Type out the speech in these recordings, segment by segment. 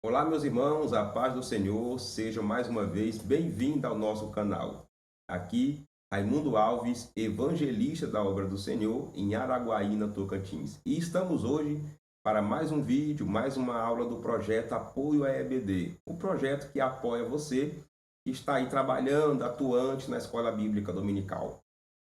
Olá, meus irmãos, a paz do Senhor, seja mais uma vez bem-vindo ao nosso canal. Aqui, Raimundo Alves, evangelista da obra do Senhor, em Araguaína, Tocantins. E estamos hoje para mais um vídeo, mais uma aula do projeto Apoio à EBD, o projeto que apoia você que está aí trabalhando, atuante na Escola Bíblica Dominical.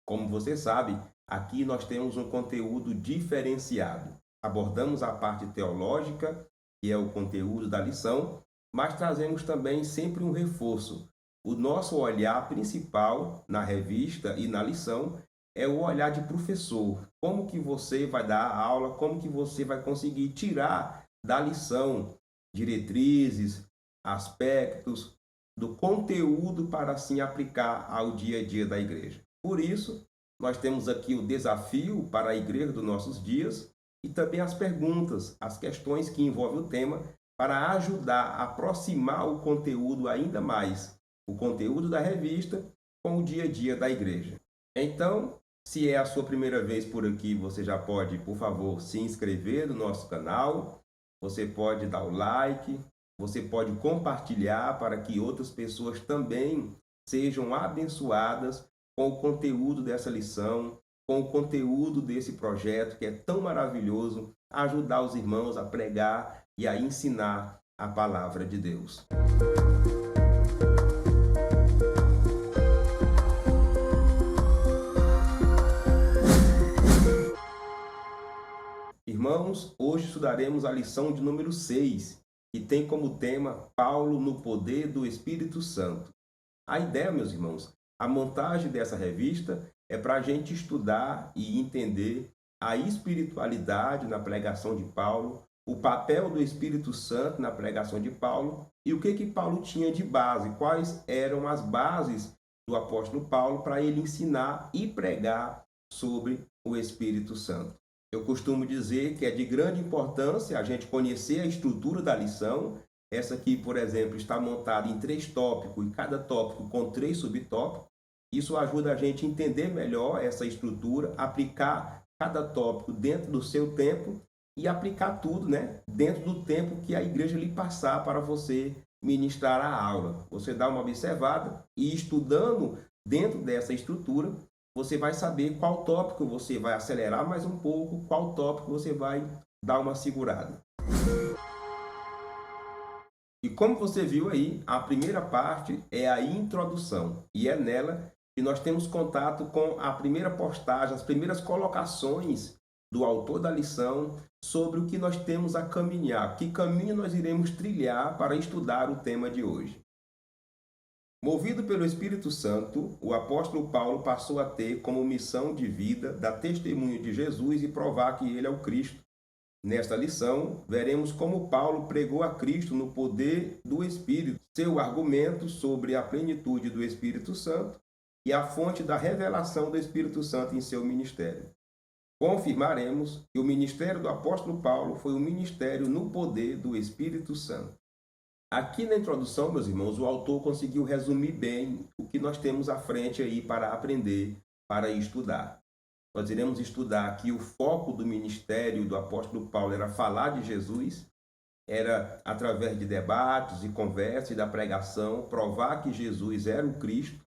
Como você sabe, aqui nós temos um conteúdo diferenciado. Abordamos a parte teológica, que é o conteúdo da lição, mas trazemos também sempre um reforço. O nosso olhar principal na revista e na lição é o olhar de professor. Como que você vai dar a aula, como que você vai conseguir tirar da lição diretrizes, aspectos do conteúdo para assim aplicar ao dia a dia da igreja. Por isso, nós temos aqui o desafio para a igreja dos nossos dias e também as perguntas, as questões que envolvem o tema, para ajudar a aproximar o conteúdo ainda mais, o conteúdo da revista com o dia a dia da igreja. Então, se é a sua primeira vez por aqui, você já pode, por favor, se inscrever no nosso canal, você pode dar o like, você pode compartilhar para que outras pessoas também sejam abençoadas com o conteúdo dessa lição, com o conteúdo desse projeto que é tão maravilhoso, ajudar os irmãos a pregar e a ensinar a palavra de Deus. Irmãos, hoje estudaremos a lição de número 6, que tem como tema Paulo no poder do Espírito Santo. A ideia, meus irmãos, a montagem dessa revista é para a gente estudar e entender a espiritualidade na pregação de Paulo, o papel do Espírito Santo na pregação de Paulo e o que Paulo tinha de base, quais eram as bases do apóstolo Paulo para ele ensinar e pregar sobre o Espírito Santo. Eu costumo dizer que é de grande importância a gente conhecer a estrutura da lição. Essa aqui, por exemplo, está montada em 3 tópicos e cada tópico com 3 subtópicos. Isso ajuda a gente a entender melhor essa estrutura, aplicar cada tópico dentro do seu tempo e aplicar tudo, né, dentro do tempo que a igreja lhe passar para você ministrar a aula. Você dá uma observada e estudando dentro dessa estrutura, você vai saber qual tópico você vai acelerar mais um pouco, qual tópico você vai dar uma segurada. E como você viu aí, a primeira parte é a introdução, e é nela que nós temos contato com a primeira postagem, as primeiras colocações do autor da lição sobre o que nós temos a caminhar, que caminho nós iremos trilhar para estudar o tema de hoje. Movido pelo Espírito Santo, o apóstolo Paulo passou a ter como missão de vida dar testemunho de Jesus e provar que ele é o Cristo. Nesta lição, veremos como Paulo pregou a Cristo no poder do Espírito, seu argumento sobre a plenitude do Espírito Santo e a fonte da revelação do Espírito Santo em seu ministério. Confirmaremos que o ministério do apóstolo Paulo foi um ministério no poder do Espírito Santo. Aqui na introdução, meus irmãos, o autor conseguiu resumir bem o que nós temos à frente aí para aprender, para estudar. Nós iremos estudar que o foco do ministério do apóstolo Paulo era falar de Jesus, era através de debates e conversas e da pregação, provar que Jesus era o Cristo.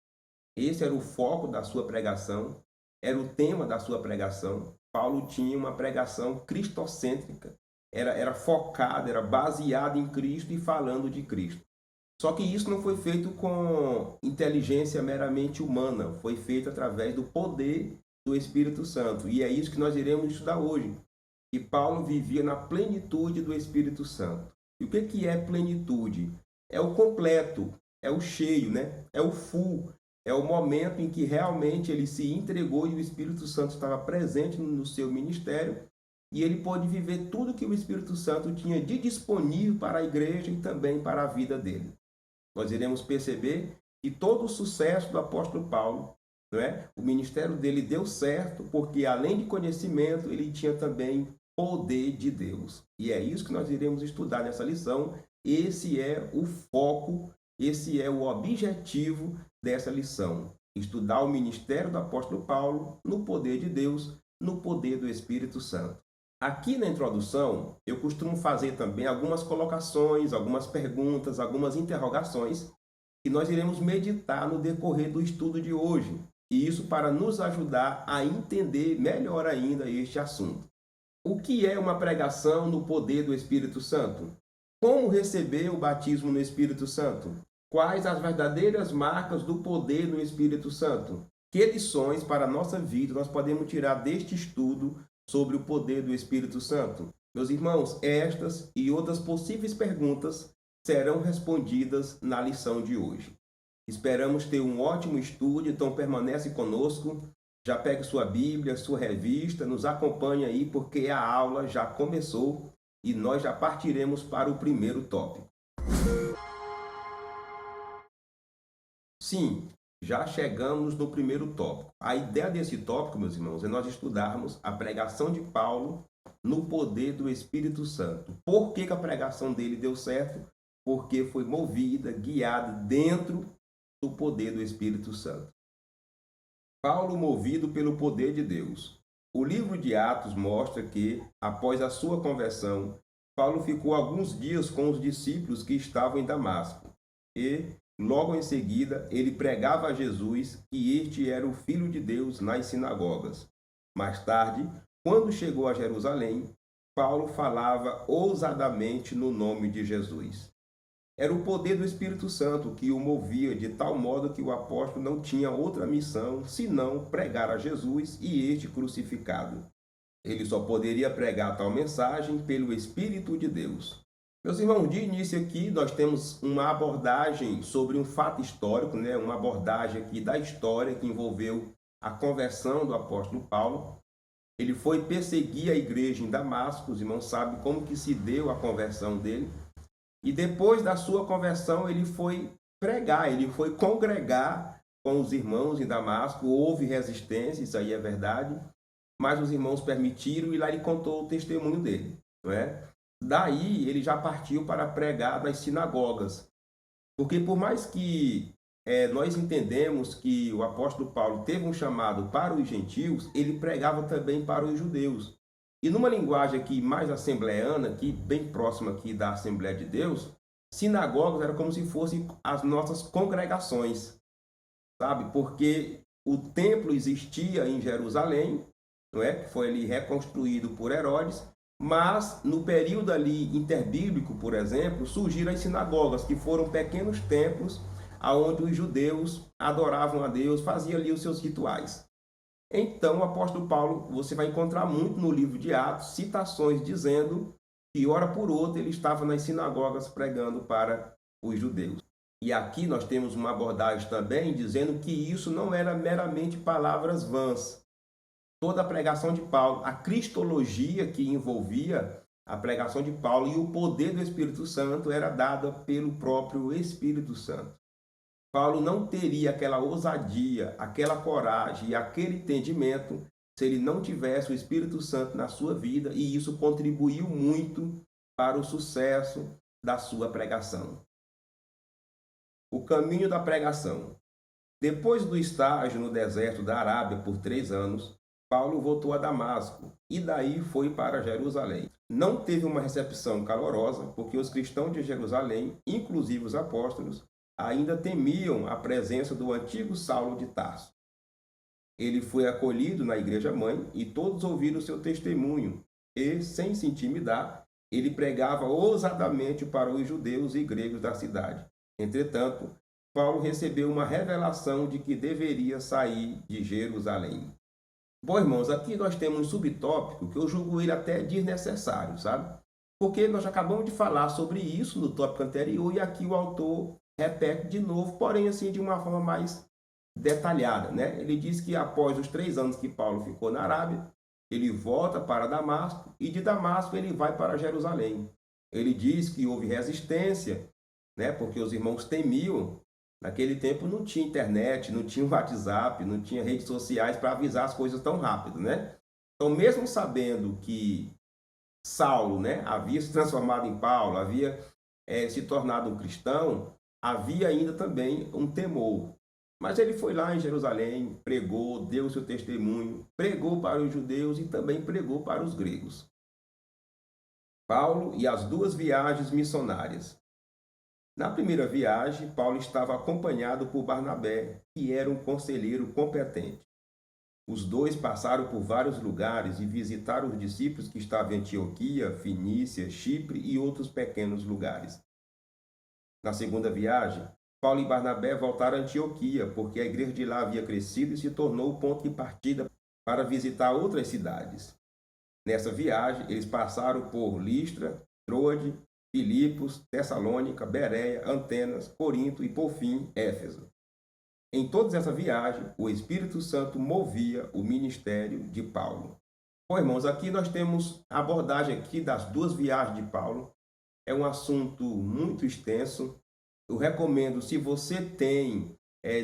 Esse era o foco da sua pregação, era o tema da sua pregação. Paulo tinha uma pregação cristocêntrica, era focado, era baseado em Cristo e falando de Cristo. Só que isso não foi feito com inteligência meramente humana, foi feito através do poder do Espírito Santo. E é isso que nós iremos estudar hoje. Que Paulo vivia na plenitude do Espírito Santo. E o que é plenitude? É o completo, é o cheio, né? É o full, é o momento em que realmente ele se entregou e o Espírito Santo estava presente no seu ministério e ele pôde viver tudo que o Espírito Santo tinha de disponível para a igreja e também para a vida dele. Nós iremos perceber que todo o sucesso do apóstolo Paulo, não é? O ministério dele deu certo porque, além de conhecimento, ele tinha também poder de Deus. E é isso que nós iremos estudar nessa lição. Esse é o foco, esse é o objetivo dessa lição. Estudar o ministério do apóstolo Paulo no poder de Deus, no poder do Espírito Santo. Aqui na introdução, eu costumo fazer também algumas colocações, algumas perguntas, algumas interrogações que nós iremos meditar no decorrer do estudo de hoje. E isso para nos ajudar a entender melhor ainda este assunto. O que é uma pregação no poder do Espírito Santo? Como receber o batismo no Espírito Santo? Quais as verdadeiras marcas do poder do Espírito Santo? Que lições para a nossa vida nós podemos tirar deste estudo sobre o poder do Espírito Santo? Meus irmãos, estas e outras possíveis perguntas serão respondidas na lição de hoje. Esperamos ter um ótimo estudo, então permanece conosco. Já pegue sua Bíblia, sua revista, nos acompanhe aí, porque a aula já começou e nós já partiremos para o primeiro tópico. Sim, já chegamos no primeiro tópico. A ideia desse tópico, meus irmãos, é nós estudarmos a pregação de Paulo no poder do Espírito Santo. Por que a pregação dele deu certo? Porque foi movida, guiada dentro do poder do Espírito Santo. Paulo movido pelo poder de Deus. O livro de Atos mostra que, após a sua conversão, Paulo ficou alguns dias com os discípulos que estavam em Damasco e, logo em seguida, ele pregava a Jesus que este era o Filho de Deus nas sinagogas. Mais tarde, quando chegou a Jerusalém, Paulo falava ousadamente no nome de Jesus. Era o poder do Espírito Santo que o movia de tal modo que o apóstolo não tinha outra missão senão pregar a Jesus e este crucificado. Ele só poderia pregar tal mensagem pelo Espírito de Deus. Meus irmãos, de início aqui nós temos uma abordagem sobre um fato histórico, uma abordagem aqui da história que envolveu a conversão do apóstolo Paulo. Ele foi perseguir a igreja em Damasco, os irmãos sabem como que se deu a conversão dele. E depois da sua conversão, ele foi pregar, ele foi congregar com os irmãos em Damasco. Houve resistência, isso aí é verdade, mas os irmãos permitiram e lá ele contou o testemunho dele. Não é? Daí ele já partiu para pregar nas sinagogas. Porque por mais que nós entendemos que o apóstolo Paulo teve um chamado para os gentios, ele pregava também para os judeus. E numa linguagem aqui mais assembleana, aqui bem próxima aqui da Assembleia de Deus, sinagogas era como se fossem as nossas congregações, sabe? Porque o templo existia em Jerusalém, não é? Que foi ali reconstruído por Herodes, mas no período ali interbíblico, por exemplo, surgiram as sinagogas, que foram pequenos templos onde os judeus adoravam a Deus, faziam ali os seus rituais. Então, o apóstolo Paulo, você vai encontrar muito no livro de Atos, citações dizendo que, hora por outra, ele estava nas sinagogas pregando para os judeus. E aqui nós temos uma abordagem também dizendo que isso não era meramente palavras vãs. Toda a pregação de Paulo, a cristologia que envolvia a pregação de Paulo e o poder do Espírito Santo era dada pelo próprio Espírito Santo. Paulo não teria aquela ousadia, aquela coragem e aquele entendimento se ele não tivesse o Espírito Santo na sua vida, e isso contribuiu muito para o sucesso da sua pregação. O caminho da pregação. Depois do estágio no deserto da Arábia por 3 anos, Paulo voltou a Damasco e daí foi para Jerusalém. Não teve uma recepção calorosa, porque os cristãos de Jerusalém, inclusive os apóstolos, ainda temiam a presença do antigo Saulo de Tarso. Ele foi acolhido na igreja-mãe e todos ouviram o seu testemunho e, sem se intimidar, ele pregava ousadamente para os judeus e gregos da cidade. Entretanto, Paulo recebeu uma revelação de que deveria sair de Jerusalém. Bom, irmãos, aqui nós temos um subtópico que eu julgo ele até desnecessário, sabe? Porque nós acabamos de falar sobre isso no tópico anterior e aqui o autor repete de novo, porém assim de uma forma mais detalhada, né? Ele diz que após os 3 anos que Paulo ficou na Arábia, ele volta para Damasco e de Damasco ele vai para Jerusalém. Ele diz que houve resistência, né? Porque os irmãos temiam. Naquele tempo não tinha internet, não tinha WhatsApp, não tinha redes sociais para avisar as coisas tão rápido, né? Então, mesmo sabendo que Saulo, né, havia se transformado em Paulo, havia se tornado um cristão, havia ainda também um temor. Mas ele foi lá em Jerusalém, pregou, deu seu testemunho, pregou para os judeus e também pregou para os gregos. Paulo e as duas viagens missionárias. Na primeira viagem, Paulo estava acompanhado por Barnabé, que era um conselheiro competente. Os dois passaram por vários lugares e visitaram os discípulos que estavam em Antioquia, Finícia, Chipre e outros pequenos lugares. Na segunda viagem, Paulo e Barnabé voltaram a Antioquia, porque a igreja de lá havia crescido e se tornou o ponto de partida para visitar outras cidades. Nessa viagem, eles passaram por Listra, Troade, Filipos, Tessalônica, Bereia, Antenas, Corinto e, por fim, Éfeso. Em todas essas viagens, o Espírito Santo movia o ministério de Paulo. Bom, irmãos, aqui nós temos a abordagem aqui das duas viagens de Paulo. É um assunto muito extenso. Eu recomendo, se você tem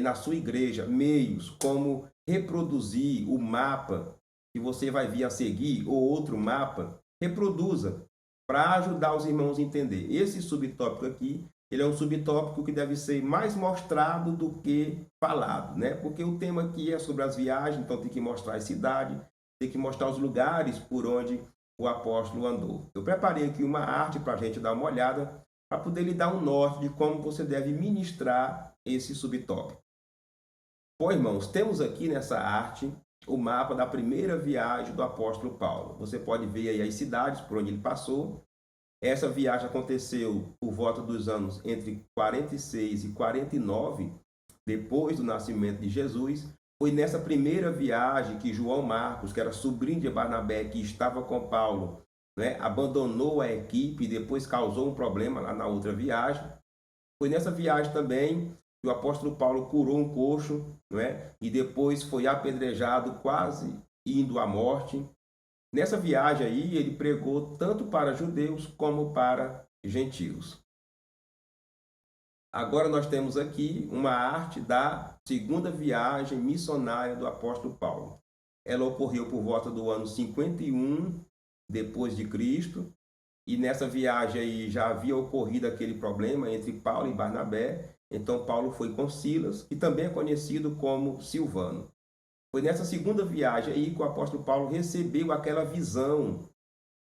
na sua igreja meios como reproduzir o mapa que você vai vir a seguir ou outro mapa, reproduza para ajudar os irmãos a entender. Esse subtópico aqui, ele é um subtópico que deve ser mais mostrado do que falado, né? Porque o tema aqui é sobre as viagens, então tem que mostrar a cidade, tem que mostrar os lugares por onde o apóstolo andou. Eu preparei aqui uma arte para a gente dar uma olhada, para poder lhe dar um norte de como você deve ministrar esse subtópico. Bom, irmãos, temos aqui nessa arte o mapa da primeira viagem do apóstolo Paulo. Você pode ver aí as cidades por onde ele passou. Essa viagem aconteceu por volta dos anos entre 46 e 49, depois do nascimento de Jesus. Foi nessa primeira viagem que João Marcos, que era sobrinho de Barnabé, que estava com Paulo, né, abandonou a equipe e depois causou um problema lá na outra viagem. Foi nessa viagem também que o apóstolo Paulo curou um coxo, né, e depois foi apedrejado, quase indo à morte. Nessa viagem aí, ele pregou tanto para judeus como para gentios. Agora nós temos aqui uma arte da segunda viagem missionária do apóstolo Paulo. Ela ocorreu por volta do ano 51 depois de Cristo, e nessa viagem aí já havia ocorrido aquele problema entre Paulo e Barnabé. Então Paulo foi com Silas, que também é conhecido como Silvano. Foi nessa segunda viagem aí que o apóstolo Paulo recebeu aquela visão,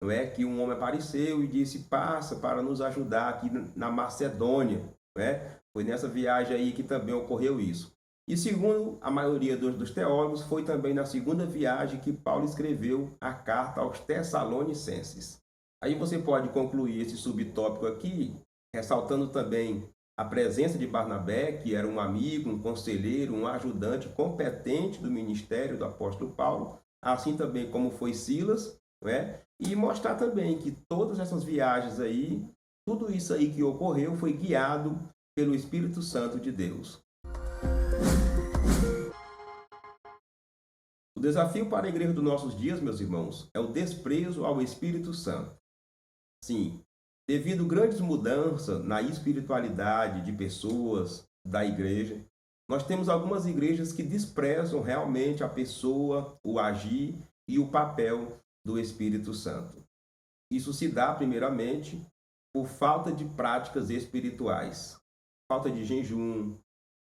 não é? Que um homem apareceu e disse: passa para nos ajudar aqui na Macedônia, não é? Foi nessa viagem aí que também ocorreu isso. E segundo a maioria dos teólogos, foi também na segunda viagem que Paulo escreveu a carta aos Tessalonicenses. Aí você pode concluir esse subtópico aqui, ressaltando também a presença de Barnabé, que era um amigo, um conselheiro, um ajudante competente do ministério do apóstolo Paulo, assim também como foi Silas, né? E mostrar também que todas essas viagens aí, tudo isso aí que ocorreu foi guiado pelo Espírito Santo de Deus. O desafio para a igreja dos nossos dias, meus irmãos, é o desprezo ao Espírito Santo. Sim, devido a grandes mudanças na espiritualidade de pessoas da igreja, nós temos algumas igrejas que desprezam realmente a pessoa, o agir e o papel do Espírito Santo. Isso se dá, primeiramente, por falta de práticas espirituais, falta de jejum,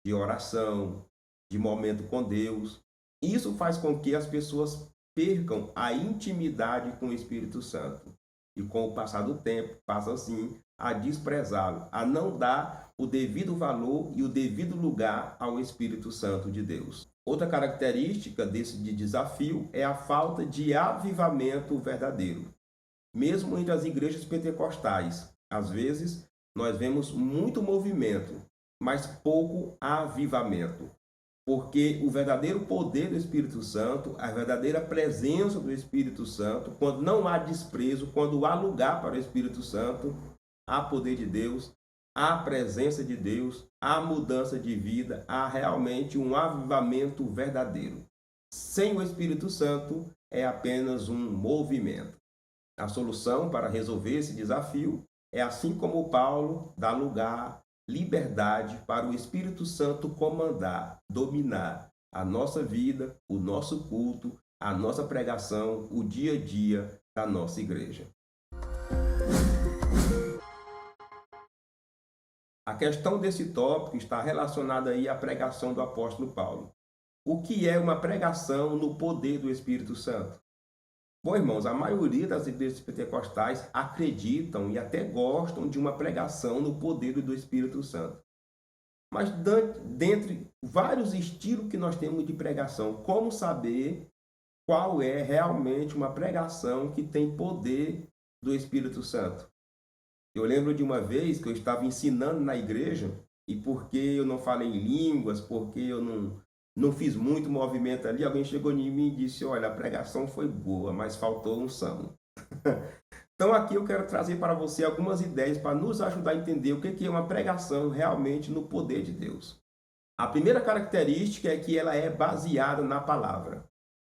de oração, de momento com Deus. Isso faz com que as pessoas percam a intimidade com o Espírito Santo. E com o passar do tempo, passa assim a desprezá-lo, a não dar o devido valor e o devido lugar ao Espírito Santo de Deus. Outra característica desse desafio é a falta de avivamento verdadeiro. Mesmo entre as igrejas pentecostais, às vezes nós vemos muito movimento, mas pouco avivamento. Porque o verdadeiro poder do Espírito Santo, a verdadeira presença do Espírito Santo, quando não há desprezo, quando há lugar para o Espírito Santo, há poder de Deus, há presença de Deus, há mudança de vida, há realmente um avivamento verdadeiro. Sem o Espírito Santo, é apenas um movimento. A solução para resolver esse desafio é, assim como Paulo, dar lugar, liberdade para o Espírito Santo comandar, dominar a nossa vida, o nosso culto, a nossa pregação, o dia a dia da nossa igreja. A questão desse tópico está relacionada aí à pregação do apóstolo Paulo. O que é uma pregação no poder do Espírito Santo? Bom, irmãos, a maioria das igrejas pentecostais acreditam e até gostam de uma pregação no poder do Espírito Santo. Mas dentre vários estilos que nós temos de pregação, como saber qual é realmente uma pregação que tem poder do Espírito Santo? Eu lembro de uma vez que eu estava ensinando na igreja e porque eu não falei em línguas, porque eu não fiz muito movimento ali, alguém chegou em mim e disse, olha, a pregação foi boa, mas faltou unção. Então aqui eu quero trazer para você algumas ideias para nos ajudar a entender o que é uma pregação realmente no poder de Deus. A primeira característica é que ela é baseada na palavra.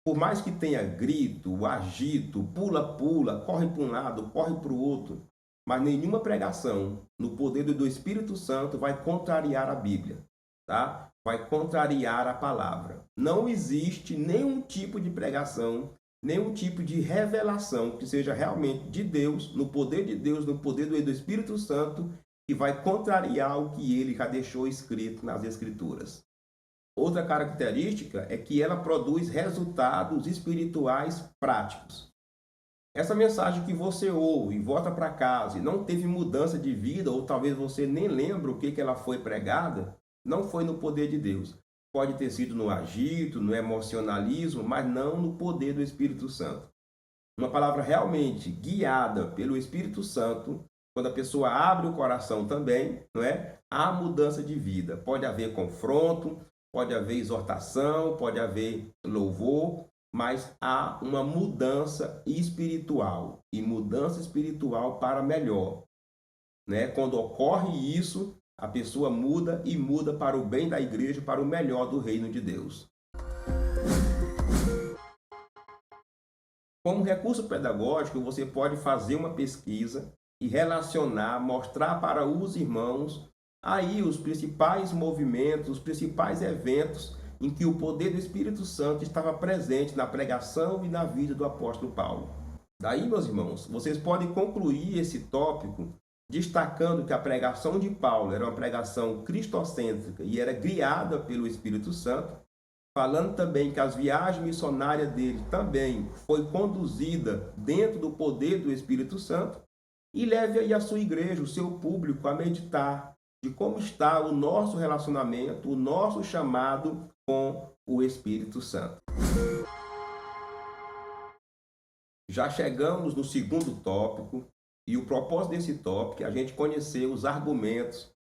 Por mais que tenha grito, agito, pula-pula, corre para um lado, corre para o outro, mas nenhuma pregação no poder do Espírito Santo vai contrariar a Bíblia, tá? Vai contrariar a palavra. Não existe nenhum tipo de pregação, nenhum tipo de revelação que seja realmente de Deus, no poder de Deus, no poder do Espírito Santo, que vai contrariar o que ele já deixou escrito nas Escrituras. Outra característica é que ela produz resultados espirituais práticos. Essa mensagem que você ouve e volta para casa e não teve mudança de vida, ou talvez você nem lembre o que ela foi pregada, não foi no poder de Deus. Pode ter sido no agito, no emocionalismo, mas não no poder do Espírito Santo. Uma palavra realmente guiada pelo Espírito Santo, quando a pessoa abre o coração também, não é? Há mudança de vida. Pode haver confronto, pode haver exortação, pode haver louvor, mas há uma mudança espiritual, e mudança espiritual para melhor, né? Quando ocorre isso, a pessoa muda e muda para o bem da igreja, para o melhor do reino de Deus. Como recurso pedagógico, você pode fazer uma pesquisa e relacionar, mostrar para os irmãos aí os principais movimentos, os principais eventos em que o poder do Espírito Santo estava presente na pregação e na vida do apóstolo Paulo. Daí, meus irmãos, vocês podem concluir esse tópico destacando que a pregação de Paulo era uma pregação cristocêntrica e era guiada pelo Espírito Santo, falando também que as viagens missionárias dele também foi conduzida dentro do poder do Espírito Santo, e leve aí a sua igreja, o seu público, a meditar de como está o nosso relacionamento, o nosso chamado com o Espírito Santo. Já chegamos no segundo tópico, e o propósito desse tópico é a gente conhecer os argumentos,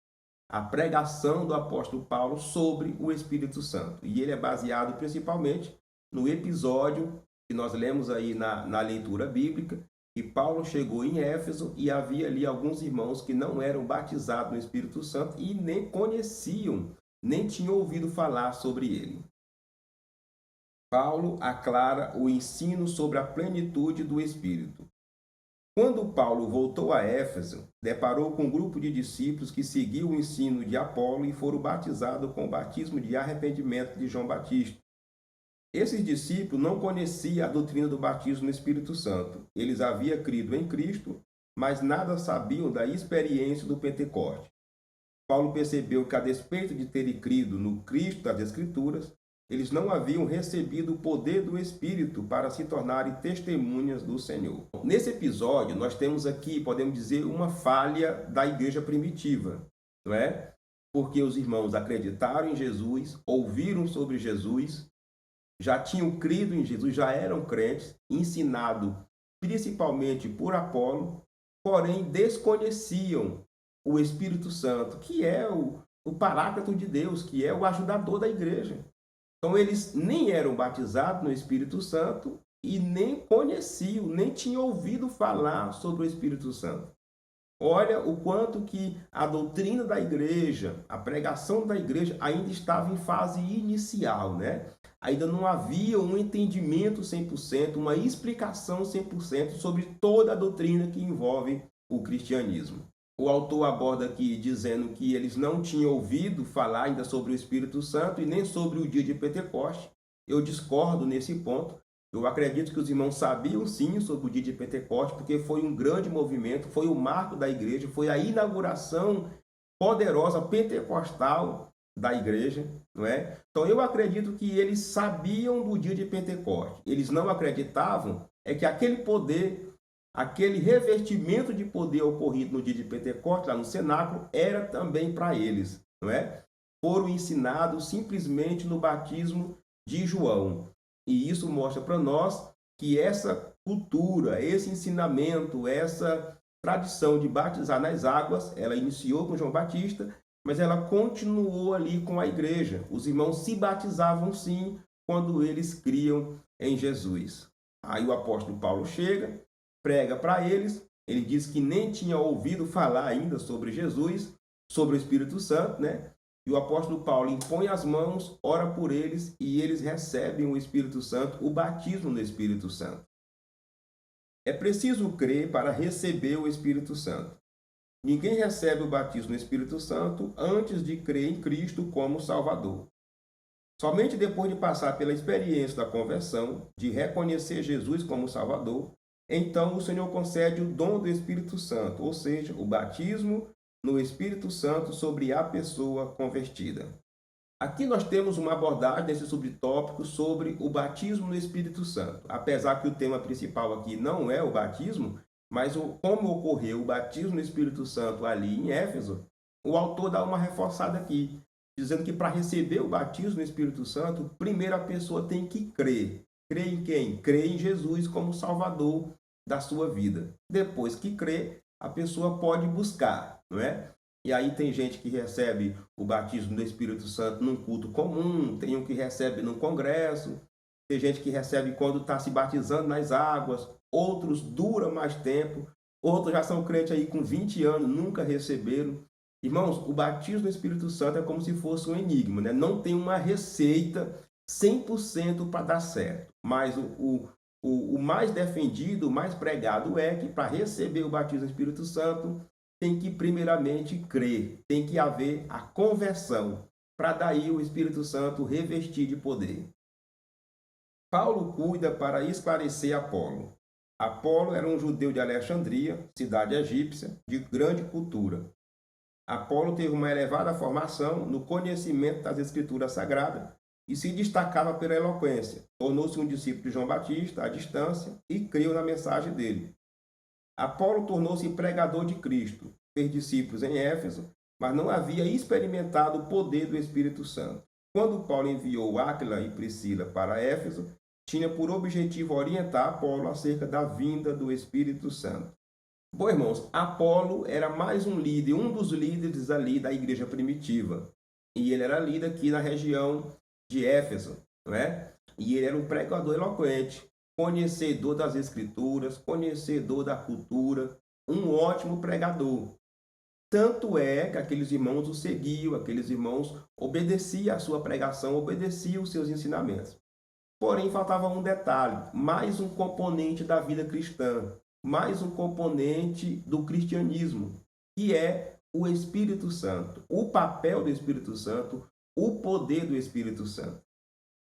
a pregação do apóstolo Paulo sobre o Espírito Santo. E ele é baseado principalmente no episódio que nós lemos aí na leitura bíblica, que Paulo chegou em Éfeso e havia ali alguns irmãos que não eram batizados no Espírito Santo e nem conheciam, nem tinham ouvido falar sobre ele. Paulo aclara o ensino sobre a plenitude do Espírito. Quando Paulo voltou a Éfeso, deparou com um grupo de discípulos que seguiu o ensino de Apolo e foram batizados com o batismo de arrependimento de João Batista. Esses discípulos não conheciam a doutrina do batismo no Espírito Santo. Eles haviam crido em Cristo, mas nada sabiam da experiência do Pentecoste. Paulo percebeu que, a despeito de terem crido no Cristo das Escrituras, eles não haviam recebido o poder do Espírito para se tornarem testemunhas do Senhor. Nesse episódio, nós temos aqui, podemos dizer, uma falha da igreja primitiva, não é? Porque os irmãos acreditaram em Jesus, ouviram sobre Jesus, já tinham crido em Jesus, já eram crentes, ensinado principalmente por Apolo, porém desconheciam o Espírito Santo, que é o Paráclito de Deus, que é o ajudador da igreja. Então eles nem eram batizados no Espírito Santo e nem conheciam, nem tinham ouvido falar sobre o Espírito Santo. Olha o quanto que a doutrina da igreja, a pregação da igreja ainda estava em fase inicial, né? Ainda não havia um entendimento 100%, uma explicação 100% sobre toda a doutrina que envolve o cristianismo. O autor aborda aqui dizendo que eles não tinham ouvido falar ainda sobre o Espírito Santo e nem sobre o dia de Pentecoste. Eu discordo nesse ponto. Eu acredito que os irmãos sabiam sim sobre o dia de Pentecoste, porque foi um grande movimento, foi o marco da igreja, foi a inauguração poderosa pentecostal da igreja, não é? Então eu acredito que eles sabiam do dia de Pentecoste. Eles não acreditavam é que aquele poder, aquele revestimento de poder ocorrido no dia de Pentecostes, lá no cenáculo, era também para eles, não é? Foram ensinados simplesmente no batismo de João. E isso mostra para nós que essa cultura, esse ensinamento, essa tradição de batizar nas águas, ela iniciou com João Batista, mas ela continuou ali com a igreja. Os irmãos se batizavam sim quando eles criam em Jesus. Aí o apóstolo Paulo chega, prega para eles, ele diz que nem tinha ouvido falar ainda sobre Jesus, sobre o Espírito Santo, né? E o apóstolo Paulo impõe as mãos, ora por eles e eles recebem o Espírito Santo, o batismo no Espírito Santo. É preciso crer para receber o Espírito Santo. Ninguém recebe o batismo no Espírito Santo antes de crer em Cristo como Salvador. Somente depois de passar pela experiência da conversão, de reconhecer Jesus como Salvador, então o Senhor concede o dom do Espírito Santo, ou seja, o batismo no Espírito Santo sobre a pessoa convertida. Aqui nós temos uma abordagem desse subtópico sobre o batismo no Espírito Santo. Apesar que o tema principal aqui não é o batismo, mas como ocorreu o batismo no Espírito Santo ali em Éfeso, o autor dá uma reforçada aqui, dizendo que para receber o batismo no Espírito Santo, primeiro a pessoa tem que crer. Crer em quem? Crer em Jesus como Salvador da sua vida. Depois que crê, a pessoa pode buscar, não é? E aí tem gente que recebe o batismo do Espírito Santo num culto comum, tem um que recebe num congresso, tem gente que recebe quando está se batizando nas águas, outros duram mais tempo, outros já são crentes aí com 20 anos, nunca receberam. Irmãos, o batismo do Espírito Santo é como se fosse um enigma, né? Não tem uma receita 100% para dar certo, mas o mais defendido, o mais pregado é que para receber o batismo do Espírito Santo tem que primeiramente crer, tem que haver a conversão, para daí o Espírito Santo revestir de poder. Paulo cuida para esclarecer Apolo. Apolo era um judeu de Alexandria, cidade egípcia, de grande cultura. Apolo teve uma elevada formação no conhecimento das Escrituras Sagradas e se destacava pela eloquência. Tornou-se um discípulo de João Batista à distância e creu na mensagem dele. Apolo tornou-se pregador de Cristo, fez discípulos em Éfeso, mas não havia experimentado o poder do Espírito Santo. Quando Paulo enviou Áquila e Priscila para Éfeso, tinha por objetivo orientar Apolo acerca da vinda do Espírito Santo. Bom, irmãos, Apolo era mais um líder, um dos líderes ali da igreja primitiva. E ele era líder aqui na região de Éfeso, não é? E ele era um pregador eloquente, conhecedor das Escrituras, conhecedor da cultura, um ótimo pregador. Tanto é que aqueles irmãos o seguiam, aqueles irmãos obedeciam à sua pregação, obedeciam os seus ensinamentos. Porém, faltava um detalhe, mais um componente da vida cristã, mais um componente do cristianismo, que é o Espírito Santo, o papel do Espírito Santo, o poder do Espírito Santo.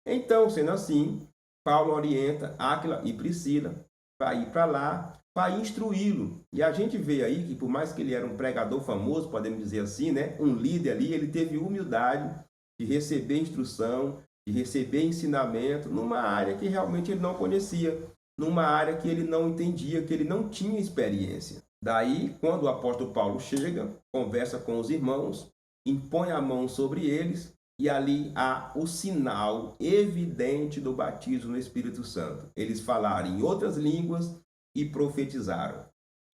Então, sendo assim, Paulo orienta Áquila e Priscila para ir para lá, para instruí-lo. E a gente vê aí que, por mais que ele era um pregador famoso, podemos dizer assim, né, um líder ali, ele teve humildade de receber instrução, de receber ensinamento numa área que realmente ele não conhecia, numa área que ele não entendia, que ele não tinha experiência. Daí, quando o apóstolo Paulo chega, conversa com os irmãos, impõe a mão sobre eles, e ali há o sinal evidente do batismo no Espírito Santo. Eles falaram em outras línguas e profetizaram.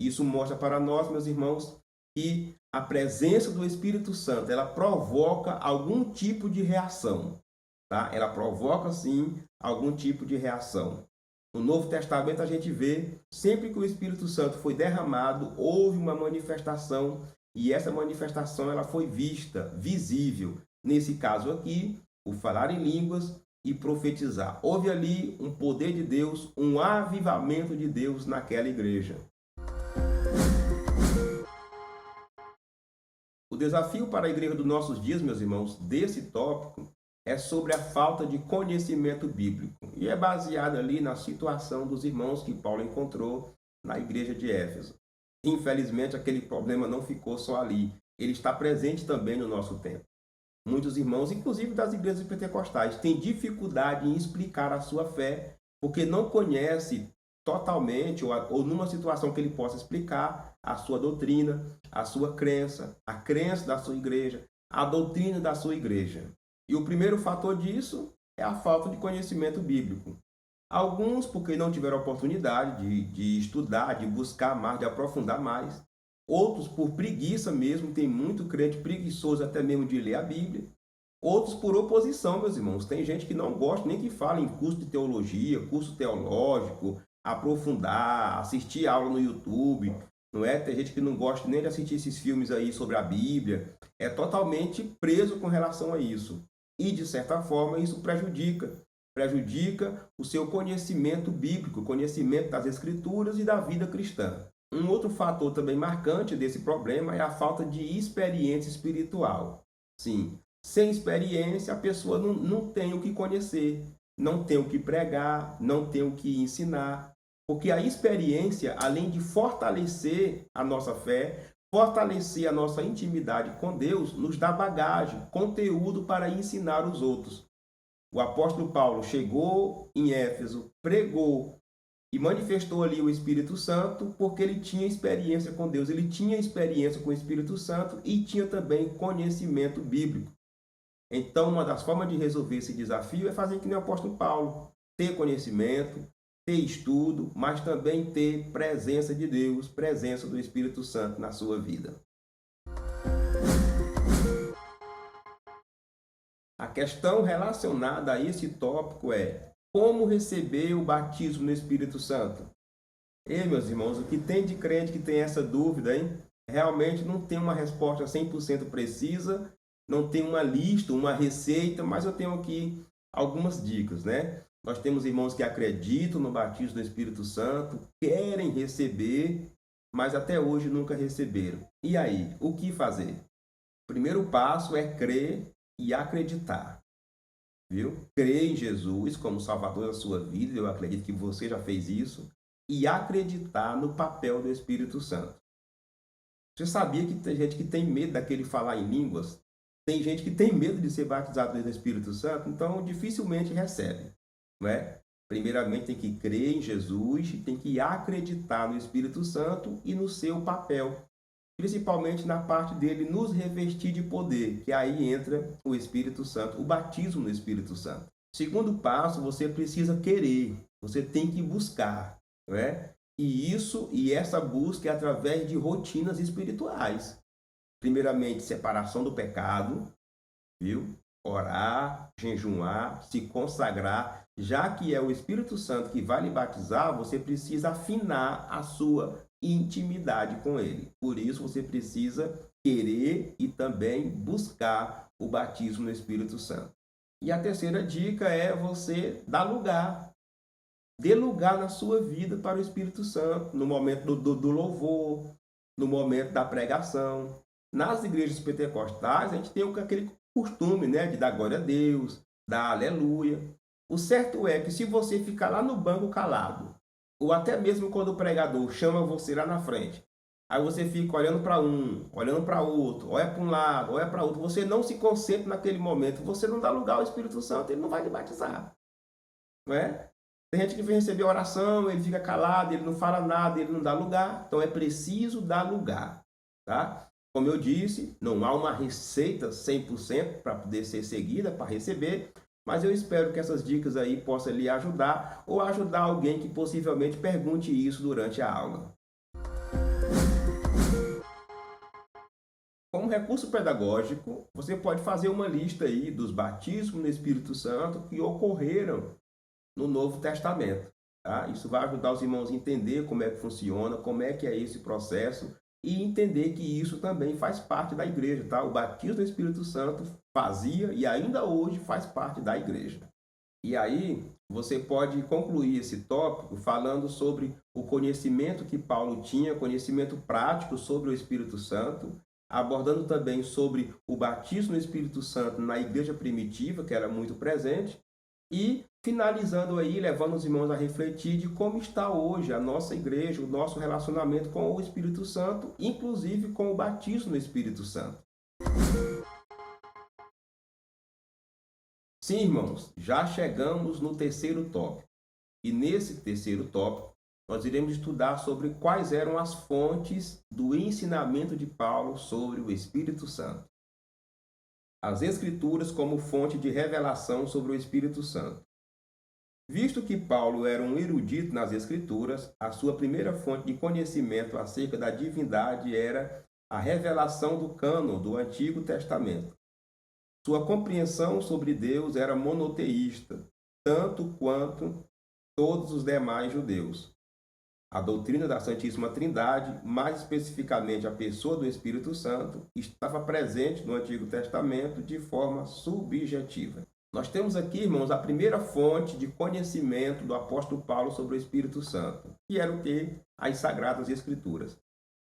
Isso mostra para nós, meus irmãos, que a presença do Espírito Santo, ela provoca algum tipo de reação. Tá? Ela provoca, sim, algum tipo de reação. No Novo Testamento a gente vê, sempre que o Espírito Santo foi derramado, houve uma manifestação, e essa manifestação ela foi vista, visível. Nesse caso aqui, o falar em línguas e profetizar. Houve ali um poder de Deus, um avivamento de Deus naquela igreja. O desafio para a igreja dos nossos dias, meus irmãos, desse tópico, é sobre a falta de conhecimento bíblico. E é baseado ali na situação dos irmãos que Paulo encontrou na igreja de Éfeso. Infelizmente, aquele problema não ficou só ali. Ele está presente também no nosso tempo. Muitos irmãos, inclusive das igrejas pentecostais, têm dificuldade em explicar a sua fé, porque não conhece totalmente, ou numa situação que ele possa explicar a sua doutrina, a sua crença, a crença da sua igreja, a doutrina da sua igreja. E o primeiro fator disso é a falta de conhecimento bíblico. Alguns porque não tiveram oportunidade de estudar, de buscar mais, de aprofundar mais. Outros por preguiça mesmo, tem muito crente preguiçoso até mesmo de ler a Bíblia. Outros por oposição, meus irmãos. Tem gente que não gosta nem que fale em curso de teologia, curso teológico, aprofundar, assistir aula no YouTube, não é? Tem gente que não gosta nem de assistir esses filmes aí sobre a Bíblia. É totalmente preso com relação a isso. E, de certa forma, isso prejudica o seu conhecimento bíblico, conhecimento das Escrituras e da vida cristã. Um outro fator também marcante desse problema é a falta de experiência espiritual. Sim, sem experiência, a pessoa não tem o que conhecer, não tem o que pregar, não tem o que ensinar. Porque a experiência, além de fortalecer a nossa fé, fortalecer a nossa intimidade com Deus, nos dá bagagem, conteúdo para ensinar os outros. O apóstolo Paulo chegou em Éfeso, pregou e manifestou ali o Espírito Santo porque ele tinha experiência com Deus, ele tinha experiência com o Espírito Santo e tinha também conhecimento bíblico. Então, uma das formas de resolver esse desafio é fazer que nem o apóstolo Paulo, ter conhecimento, ter estudo, mas também ter presença de Deus, presença do Espírito Santo na sua vida. A questão relacionada a esse tópico é como receber o batismo no Espírito Santo? E, meus irmãos, o que tem de crente que tem essa dúvida, hein? Realmente não tem uma resposta 100% precisa, não tem uma lista, uma receita, mas eu tenho aqui algumas dicas, né? Nós temos irmãos que acreditam no batismo do Espírito Santo, querem receber, mas até hoje nunca receberam. E aí, o que fazer? O primeiro passo é crer e acreditar, viu? Crer em Jesus como Salvador da sua vida, eu acredito que você já fez isso, e acreditar no papel do Espírito Santo. Você sabia que tem gente que tem medo daquele falar em línguas? Tem gente que tem medo de ser batizado no Espírito Santo, então dificilmente recebe, não é? Primeiramente tem que crer em Jesus, tem que acreditar no Espírito Santo e no seu papel, principalmente na parte dele nos revestir de poder, que aí entra o Espírito Santo, o batismo no Espírito Santo. Segundo passo, você precisa querer, você tem que buscar, não é? E essa busca é através de rotinas espirituais. Primeiramente, separação do pecado, viu? Orar, jejuar, se consagrar. Já que é o Espírito Santo que vai lhe batizar, você precisa afinar a sua intimidade com ele. Por isso, você precisa querer e também buscar o batismo no Espírito Santo. E a terceira dica é você dar lugar. Dê lugar na sua vida para o Espírito Santo, no momento do louvor, no momento da pregação. Nas igrejas pentecostais, a gente tem aquele costume, né, de dar glória a Deus, dar aleluia. O certo é que se você ficar lá no banco calado, ou até mesmo quando o pregador chama você lá na frente, aí você fica olhando para um, olhando para outro, olha para um lado, olha para outro, você não se concentra naquele momento, você não dá lugar ao Espírito Santo, ele não vai lhe batizar. Não é? Tem gente que vem receber a oração, ele fica calado, ele não fala nada, ele não dá lugar. Então é preciso dar lugar, tá? Como eu disse, não há uma receita 100% para poder ser seguida, para receber, mas eu espero que essas dicas aí possam lhe ajudar ou ajudar alguém que possivelmente pergunte isso durante a aula. Como recurso pedagógico, você pode fazer uma lista aí dos batismos no Espírito Santo que ocorreram no Novo Testamento. Tá? Isso vai ajudar os irmãos a entender como é que funciona, como é que é esse processo e entender que isso também faz parte da igreja. Tá? O batismo do Espírito Santo fazia e ainda hoje faz parte da igreja. E aí você pode concluir esse tópico falando sobre o conhecimento que Paulo tinha, conhecimento prático sobre o Espírito Santo, abordando também sobre o batismo no Espírito Santo na igreja primitiva, que era muito presente, e finalizando aí, levando os irmãos a refletir de como está hoje a nossa igreja, o nosso relacionamento com o Espírito Santo, inclusive com o batismo no Espírito Santo. Sim, irmãos, já chegamos no terceiro tópico. E nesse terceiro tópico, nós iremos estudar sobre quais eram as fontes do ensinamento de Paulo sobre o Espírito Santo. As Escrituras como fonte de revelação sobre o Espírito Santo. Visto que Paulo era um erudito nas Escrituras, a sua primeira fonte de conhecimento acerca da divindade era a revelação do cânon do Antigo Testamento. Sua compreensão sobre Deus era monoteísta, tanto quanto todos os demais judeus. A doutrina da Santíssima Trindade, mais especificamente a pessoa do Espírito Santo, estava presente no Antigo Testamento de forma subjetiva. Nós temos aqui, irmãos, a primeira fonte de conhecimento do apóstolo Paulo sobre o Espírito Santo, que era o que? As Sagradas Escrituras.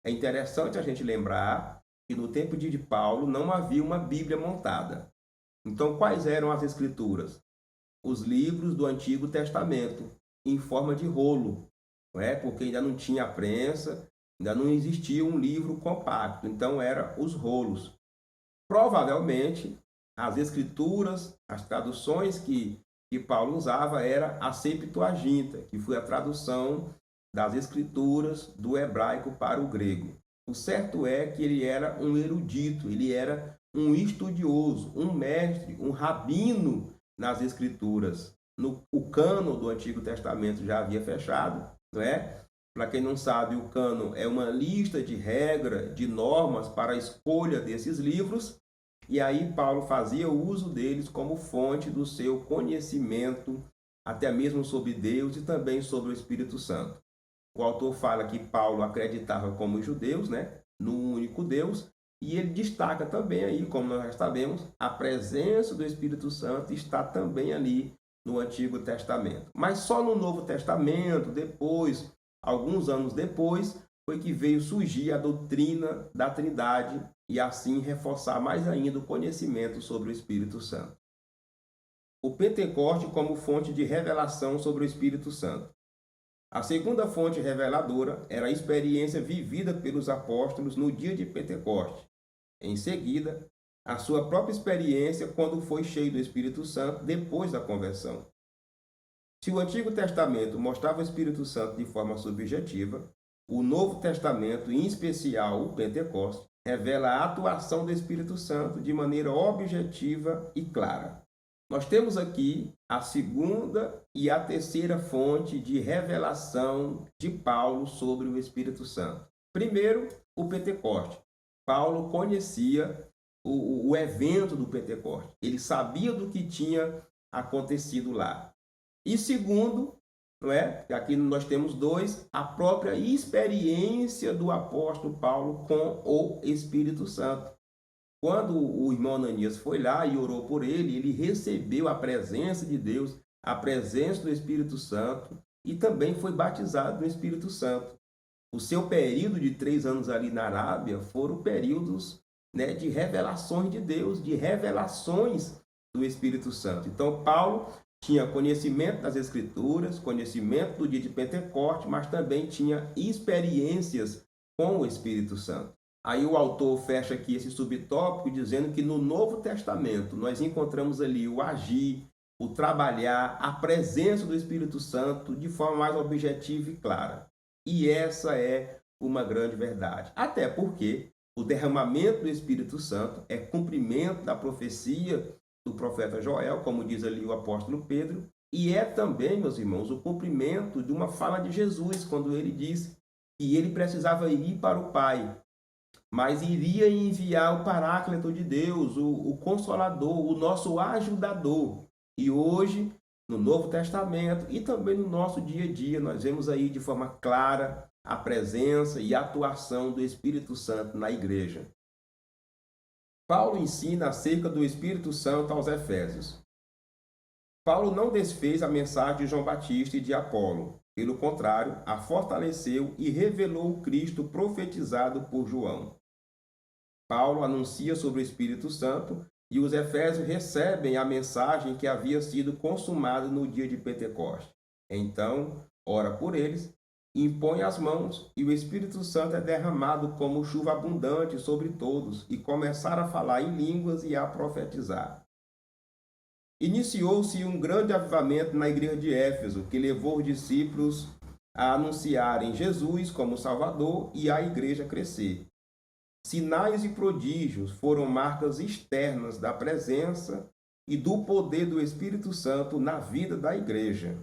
É interessante a gente lembrar que no tempo de Paulo não havia uma Bíblia montada. Então, quais eram as Escrituras? Os livros do Antigo Testamento, em forma de rolo, não é? Porque ainda não tinha a prensa, ainda não existia um livro compacto, então eram os rolos. Provavelmente, as escrituras, as traduções que Paulo usava era a Septuaginta, que foi a tradução das escrituras do hebraico para o grego. O certo é que ele era um erudito, ele era um estudioso, um mestre, um rabino nas escrituras. O cânon do Antigo Testamento já havia fechado, não é? Para quem não sabe, o cânon é uma lista de regras, de normas para a escolha desses livros, e aí Paulo fazia uso deles como fonte do seu conhecimento, até mesmo sobre Deus e também sobre o Espírito Santo. O autor fala que Paulo acreditava como os judeus, né, no único Deus, e ele destaca também aí, como nós já sabemos, a presença do Espírito Santo está também ali no Antigo Testamento. Mas só no Novo Testamento, depois, alguns anos depois, foi que veio surgir a doutrina da Trindade e assim reforçar mais ainda o conhecimento sobre o Espírito Santo. O Pentecoste como fonte de revelação sobre o Espírito Santo. A segunda fonte reveladora era a experiência vivida pelos apóstolos no dia de Pentecoste. Em seguida, a sua própria experiência quando foi cheio do Espírito Santo depois da conversão. Se o Antigo Testamento mostrava o Espírito Santo de forma subjetiva, o Novo Testamento, em especial o Pentecoste, revela a atuação do Espírito Santo de maneira objetiva e clara. Nós temos aqui a segunda e a terceira fonte de revelação de Paulo sobre o Espírito Santo. Primeiro, o Pentecoste. Paulo conhecia o evento do Pentecoste. Ele sabia do que tinha acontecido lá. E segundo, não é? Aqui nós temos dois, a própria experiência do apóstolo Paulo com o Espírito Santo. Quando o irmão Ananias foi lá e orou por ele, ele recebeu a presença de Deus, a presença do Espírito Santo e também foi batizado no Espírito Santo. O seu período de 3 anos ali na Arábia foram períodos, né, de revelações de Deus, de revelações do Espírito Santo. Então, Paulo tinha conhecimento das Escrituras, conhecimento do dia de Pentecostes, mas também tinha experiências com o Espírito Santo. Aí o autor fecha aqui esse subtópico dizendo que no Novo Testamento nós encontramos ali o agir, o trabalhar, a presença do Espírito Santo de forma mais objetiva e clara. E essa é uma grande verdade. Até porque o derramamento do Espírito Santo é cumprimento da profecia do profeta Joel, como diz ali o apóstolo Pedro, e é também, meus irmãos, o cumprimento de uma fala de Jesus, quando ele disse que ele precisava ir para o Pai, mas iria enviar o Paráclito de Deus, o Consolador, o nosso ajudador. E hoje, no Novo Testamento e também no nosso dia a dia, nós vemos aí de forma clara a presença e a atuação do Espírito Santo na igreja. Paulo ensina acerca do Espírito Santo aos Efésios. Paulo não desfez a mensagem de João Batista e de Apolo. Pelo contrário, a fortaleceu e revelou o Cristo profetizado por João. Paulo anuncia sobre o Espírito Santo e os efésios recebem a mensagem que havia sido consumada no dia de Pentecostes. Então, ora por eles, impõe as mãos e o Espírito Santo é derramado como chuva abundante sobre todos e começaram a falar em línguas e a profetizar. Iniciou-se um grande avivamento na igreja de Éfeso, que levou os discípulos a anunciarem Jesus como Salvador e a igreja crescer. Sinais e prodígios foram marcas externas da presença e do poder do Espírito Santo na vida da igreja.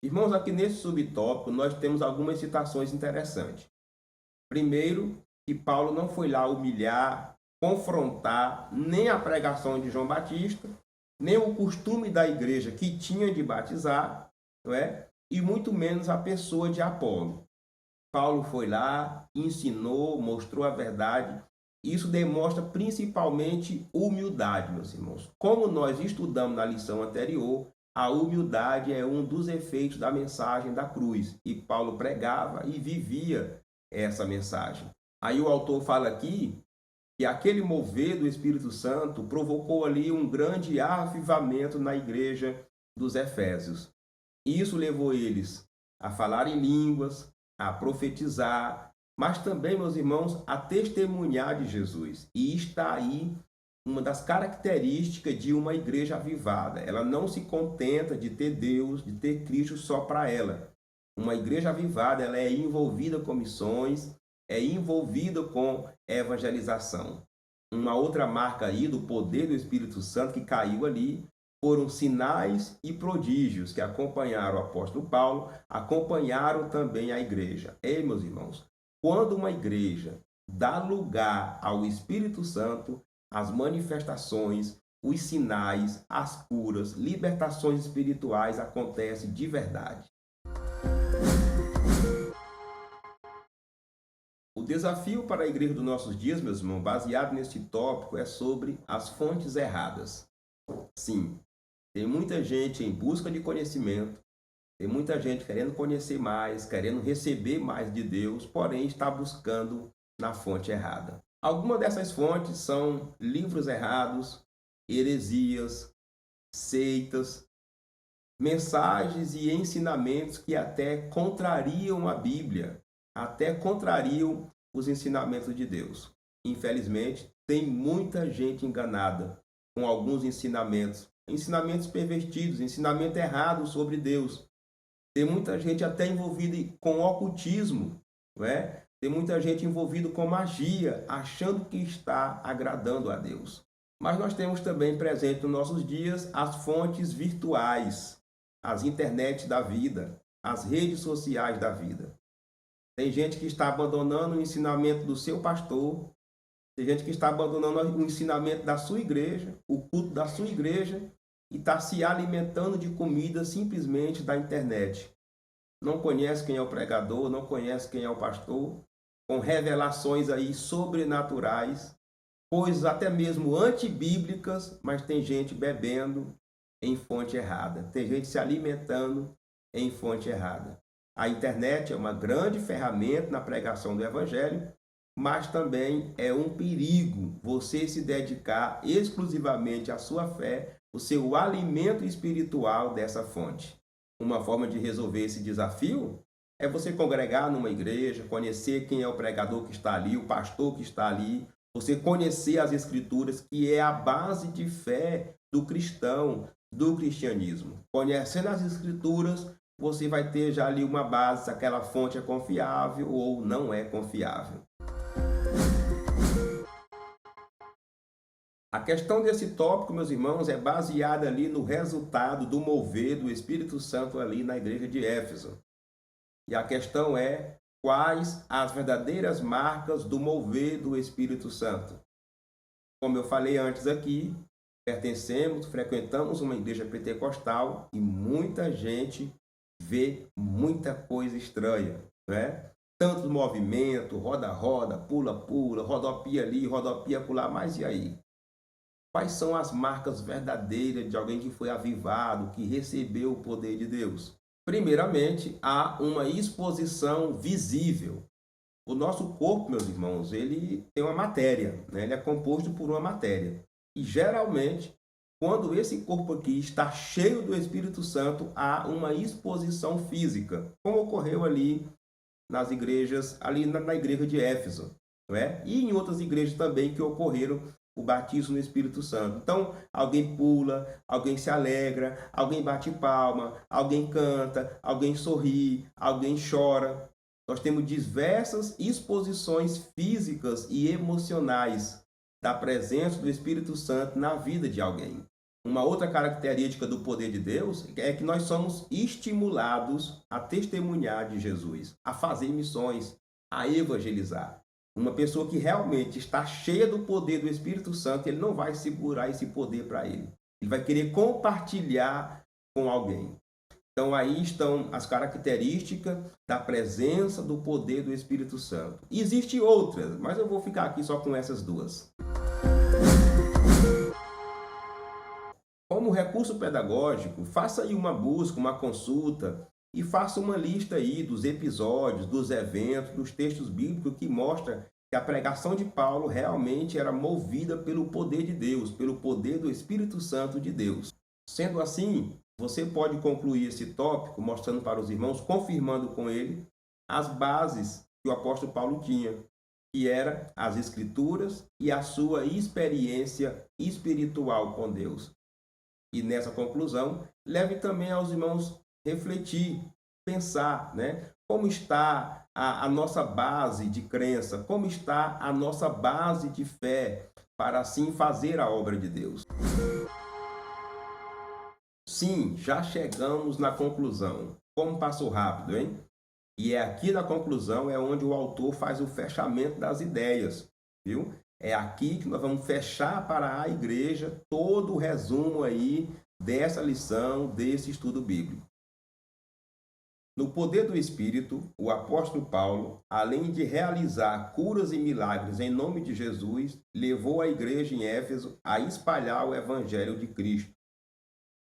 Irmãos, aqui nesse subtópico nós temos algumas citações interessantes. Primeiro, que Paulo não foi lá humilhar, confrontar nem a pregação de João Batista, nem o costume da igreja que tinha de batizar, não é? E muito menos a pessoa de Apolo. Paulo foi lá, ensinou, mostrou a verdade. Isso demonstra principalmente humildade, meus irmãos. Como nós estudamos na lição anterior, a humildade é um dos efeitos da mensagem da cruz. E Paulo pregava e vivia essa mensagem. Aí o autor fala aqui que aquele mover do Espírito Santo provocou ali um grande avivamento na igreja dos Efésios. Isso levou eles a falar em línguas, a profetizar, mas também, meus irmãos, a testemunhar de Jesus. E está aí uma das características de uma igreja avivada. Ela não se contenta de ter Deus, de ter Cristo só para ela. Uma igreja avivada, ela é envolvida com missões, é envolvida com evangelização. Uma outra marca aí do poder do Espírito Santo que caiu ali foram sinais e prodígios que acompanharam o apóstolo Paulo, acompanharam também a igreja. Ei, meus irmãos, quando uma igreja dá lugar ao Espírito Santo, as manifestações, os sinais, as curas, libertações espirituais acontecem de verdade. O desafio para a igreja dos nossos dias, meus irmãos, baseado neste tópico, é sobre as fontes erradas. Sim, tem muita gente em busca de conhecimento, tem muita gente querendo conhecer mais, querendo receber mais de Deus, porém está buscando na fonte errada. Algumas dessas fontes são livros errados, heresias, seitas, mensagens e ensinamentos que até contrariam a Bíblia, até contrariam os ensinamentos de Deus. Infelizmente, tem muita gente enganada com alguns ensinamentos pervertidos, ensinamento errado sobre Deus. Tem muita gente até envolvida com ocultismo, não é? Tem muita gente envolvida com magia, achando que está agradando a Deus. Mas nós temos também presente nos nossos dias as fontes virtuais, as internets da vida, as redes sociais da vida. Tem gente que está abandonando o ensinamento do seu pastor, tem gente que está abandonando o ensinamento da sua igreja, o culto da sua igreja, e está se alimentando de comida simplesmente da internet. Não conhece quem é o pregador, não conhece quem é o pastor, com revelações aí sobrenaturais, coisas até mesmo antibíblicas, mas tem gente bebendo em fonte errada, tem gente se alimentando em fonte errada. A internet é uma grande ferramenta na pregação do evangelho, mas também é um perigo você se dedicar exclusivamente à sua fé, o seu alimento espiritual dessa fonte. Uma forma de resolver esse desafio é você congregar numa igreja, conhecer quem é o pregador que está ali, o pastor que está ali, você conhecer as escrituras, que é a base de fé do cristão, do cristianismo. Conhecendo as escrituras, você vai ter já ali uma base se aquela fonte é confiável ou não é confiável. A questão desse tópico, meus irmãos, é baseada ali no resultado do mover do Espírito Santo ali na igreja de Éfeso. E a questão é: quais as verdadeiras marcas do mover do Espírito Santo? Como eu falei antes aqui, frequentamos uma igreja pentecostal e muita gente vê muita coisa estranha, né? Tanto movimento, roda-roda, pula-pula, rodopia ali, rodopia pular, mas e aí? Quais são as marcas verdadeiras de alguém que foi avivado, que recebeu o poder de Deus? Primeiramente, há uma exposição visível. O nosso corpo, meus irmãos, ele tem uma matéria, né? Ele é composto por uma matéria. E geralmente, quando esse corpo aqui está cheio do Espírito Santo, há uma exposição física, como ocorreu ali nas igrejas, ali na igreja de Éfeso, não é? E em outras igrejas também que ocorreram o batismo no Espírito Santo. Então, alguém pula, alguém se alegra, alguém bate palma, alguém canta, alguém sorri, alguém chora. Nós temos diversas exposições físicas e emocionais da presença do Espírito Santo na vida de alguém. Uma outra característica do poder de Deus é que nós somos estimulados a testemunhar de Jesus, a fazer missões, a evangelizar. Uma pessoa que realmente está cheia do poder do Espírito Santo, ele não vai segurar esse poder para ele. Ele vai querer compartilhar com alguém. Então aí estão as características da presença do poder do Espírito Santo. Existem outras, mas eu vou ficar aqui só com essas duas. Como recurso pedagógico, faça aí uma busca, uma consulta e faça uma lista aí dos episódios, dos eventos, dos textos bíblicos que mostra que a pregação de Paulo realmente era movida pelo poder de Deus, pelo poder do Espírito Santo de Deus. Sendo assim, você pode concluir esse tópico mostrando para os irmãos, confirmando com ele as bases que o apóstolo Paulo tinha, que era as Escrituras e a sua experiência espiritual com Deus. E nessa conclusão, leve também aos irmãos refletir, pensar, né? Como está a nossa base de crença, como está a nossa base de fé, para assim fazer a obra de Deus. Sim, já chegamos na conclusão. Como passou rápido, hein? E é aqui na conclusão é onde o autor faz o fechamento das ideias, viu? É aqui que nós vamos fechar para a igreja todo o resumo aí dessa lição, desse estudo bíblico. No poder do Espírito, o apóstolo Paulo, além de realizar curas e milagres em nome de Jesus, levou a igreja em Éfeso a espalhar o evangelho de Cristo.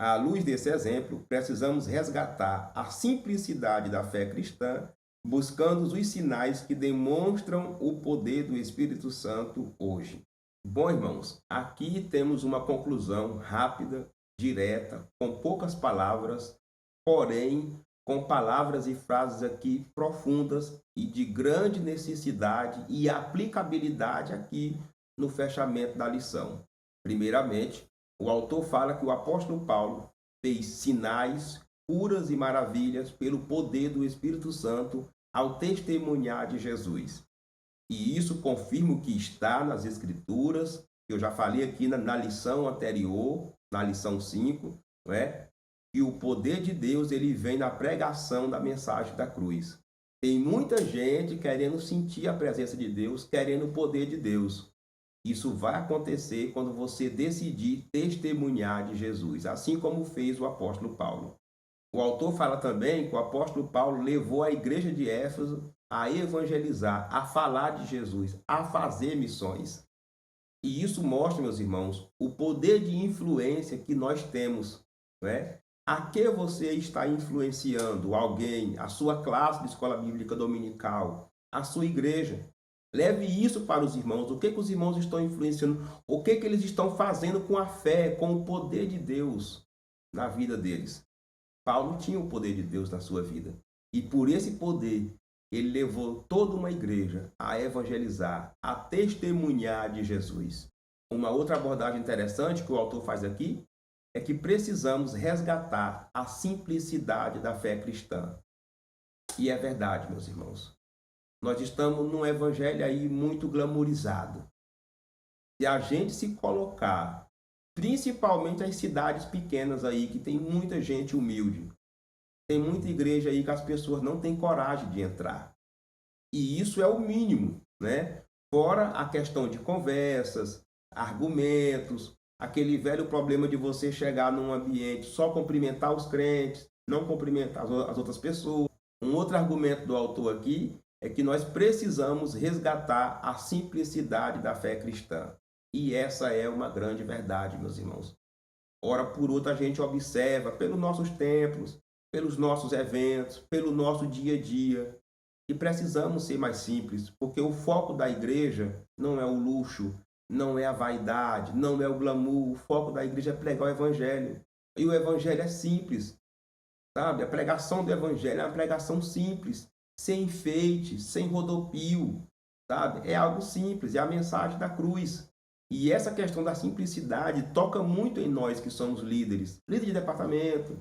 À luz desse exemplo, precisamos resgatar a simplicidade da fé cristã, buscando os sinais que demonstram o poder do Espírito Santo hoje. Bom, irmãos, aqui temos uma conclusão rápida, direta, com poucas palavras, porém com palavras e frases aqui profundas e de grande necessidade e aplicabilidade aqui no fechamento da lição. Primeiramente, o autor fala que o apóstolo Paulo fez sinais, curas e maravilhas pelo poder do Espírito Santo ao testemunhar de Jesus. E isso confirma o que está nas Escrituras, que eu já falei aqui na lição anterior, na lição 5, não é? Que o poder de Deus ele vem na pregação da mensagem da cruz. Tem muita gente querendo sentir a presença de Deus, querendo o poder de Deus. Isso vai acontecer quando você decidir testemunhar de Jesus, assim como fez o apóstolo Paulo. O autor fala também que o apóstolo Paulo levou a igreja de Éfeso a evangelizar, a falar de Jesus, a fazer missões. E isso mostra, meus irmãos, o poder de influência que nós temos, não é? A que você está influenciando alguém, a sua classe de escola bíblica dominical, a sua igreja? Leve isso para os irmãos. O que os irmãos estão influenciando? O que eles estão fazendo com a fé, com o poder de Deus na vida deles? Paulo tinha o poder de Deus na sua vida. E por esse poder, ele levou toda uma igreja a evangelizar, a testemunhar de Jesus. Uma outra abordagem interessante que o autor faz aqui é que precisamos resgatar a simplicidade da fé cristã. E é verdade, meus irmãos. Nós estamos num evangelho aí muito glamourizado. Se a gente se colocar, principalmente as cidades pequenas aí, que tem muita gente humilde, tem muita igreja aí que as pessoas não têm coragem de entrar. E isso é o mínimo, né? Fora a questão de conversas, argumentos, aquele velho problema de você chegar num ambiente só cumprimentar os crentes, não cumprimentar as outras pessoas. Um outro argumento do autor aqui é que nós precisamos resgatar a simplicidade da fé cristã. E essa é uma grande verdade, meus irmãos. Ora por outra, a gente observa pelos nossos templos, pelos nossos eventos, pelo nosso dia a dia, e precisamos ser mais simples, porque o foco da igreja não é o luxo, não é a vaidade, não é o glamour. O foco da igreja é pregar o evangelho. E o evangelho é simples, sabe? A pregação do evangelho é uma pregação simples, sem enfeite, sem rodopio, sabe? É algo simples, é a mensagem da cruz. E essa questão da simplicidade toca muito em nós que somos líderes, líderes de departamento,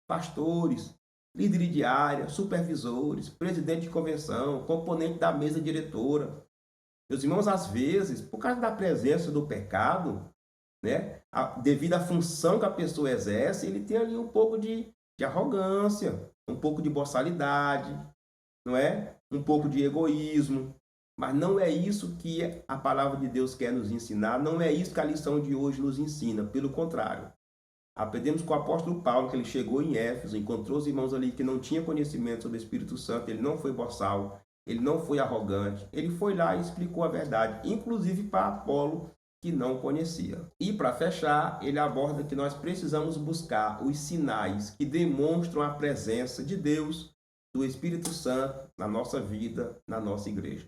pastores, líderes de área, supervisores, presidente de convenção, componente da mesa diretora. Meus irmãos, às vezes, por causa da presença do pecado, né, devido à função que a pessoa exerce, ele tem ali um pouco de arrogância, um pouco de boçalidade, não é? Um pouco de egoísmo. Mas não é isso que a palavra de Deus quer nos ensinar, não é isso que a lição de hoje nos ensina, pelo contrário. Aprendemos com o apóstolo Paulo que ele chegou em Éfeso, encontrou os irmãos ali que não tinham conhecimento sobre o Espírito Santo, ele não foi boçal, ele não foi arrogante, ele foi lá e explicou a verdade, inclusive para Apolo, que não conhecia. E para fechar, ele aborda que nós precisamos buscar os sinais que demonstram a presença de Deus, do Espírito Santo, na nossa vida, na nossa igreja.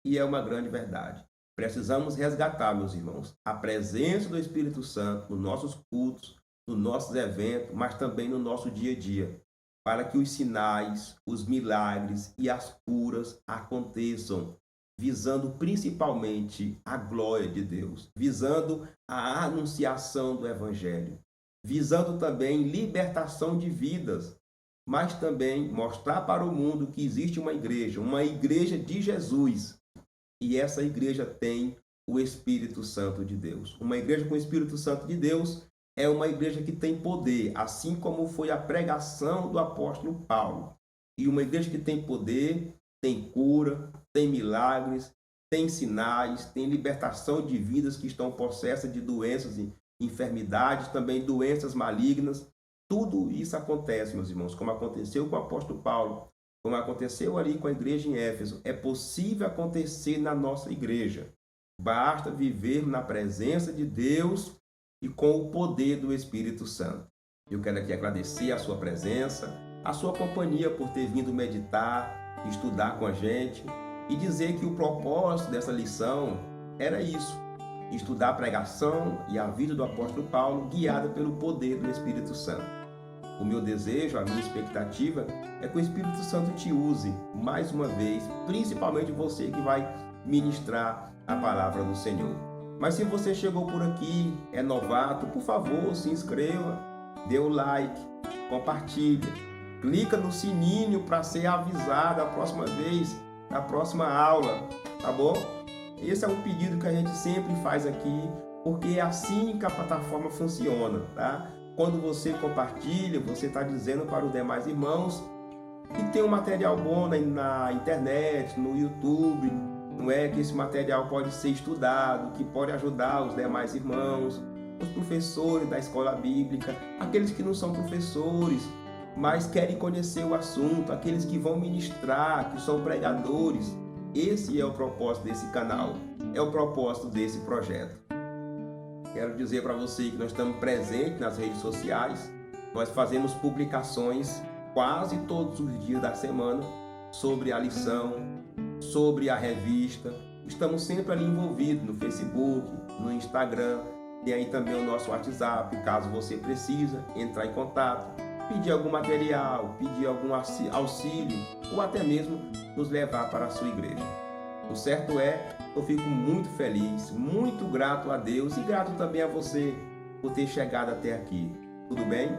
E é uma grande verdade. Precisamos resgatar, meus irmãos, a presença do Espírito Santo nos nossos cultos, nos nossos eventos, mas também no nosso dia a dia, para que os sinais, os milagres e as curas aconteçam, visando principalmente a glória de Deus, visando a anunciação do Evangelho, visando também libertação de vidas, mas também mostrar para o mundo que existe uma igreja de Jesus, e essa igreja tem o Espírito Santo de Deus. Uma igreja com o Espírito Santo de Deus é uma igreja que tem poder, assim como foi a pregação do apóstolo Paulo. E uma igreja que tem poder, tem cura, tem milagres, tem sinais, tem libertação de vidas que estão possessas de doenças e enfermidades, também doenças malignas. Tudo isso acontece, meus irmãos, como aconteceu com o apóstolo Paulo, como aconteceu ali com a igreja em Éfeso. É possível acontecer na nossa igreja. Basta viver na presença de Deus e com o poder do Espírito Santo. Eu quero aqui agradecer a sua presença, a sua companhia por ter vindo meditar, estudar com a gente e dizer que o propósito dessa lição era isso: estudar a pregação e a vida do apóstolo Paulo guiada pelo poder do Espírito Santo. O meu desejo, a minha expectativa é que o Espírito Santo te use mais uma vez, principalmente você que vai ministrar a palavra do Senhor. Mas se você chegou por aqui, é novato, por favor, se inscreva, dê o like, compartilhe, clica no sininho para ser avisado a próxima vez, na próxima aula, tá bom? Esse é um pedido que a gente sempre faz aqui, porque é assim que a plataforma funciona, tá? Quando você compartilha, você está dizendo para os demais irmãos que tem um material bom na internet, no YouTube, não é? Que esse material pode ser estudado, que pode ajudar os demais irmãos, os professores da escola bíblica, aqueles que não são professores, mas querem conhecer o assunto, aqueles que vão ministrar, que são pregadores. Esse é o propósito desse canal, é o propósito desse projeto. Quero dizer para você que nós estamos presentes nas redes sociais. Nós fazemos publicações quase todos os dias da semana sobre a lição, sobre a revista. Estamos sempre ali envolvidos no Facebook, no Instagram. Tem aí também o nosso WhatsApp, caso você precisa entrar em contato, pedir algum material, pedir algum auxílio ou até mesmo nos levar para a sua igreja. O certo é, eu fico muito feliz, muito grato a Deus e grato também a você por ter chegado até aqui. Tudo bem?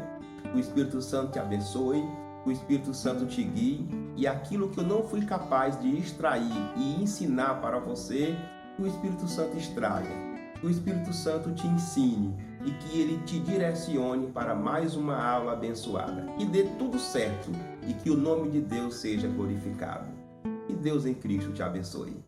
O Espírito Santo te abençoe, o Espírito Santo te guie e aquilo que eu não fui capaz de extrair e ensinar para você, que o Espírito Santo extraia, que o Espírito Santo te ensine e que ele te direcione para mais uma aula abençoada. Que dê tudo certo e que o nome de Deus seja glorificado. Que Deus em Cristo te abençoe.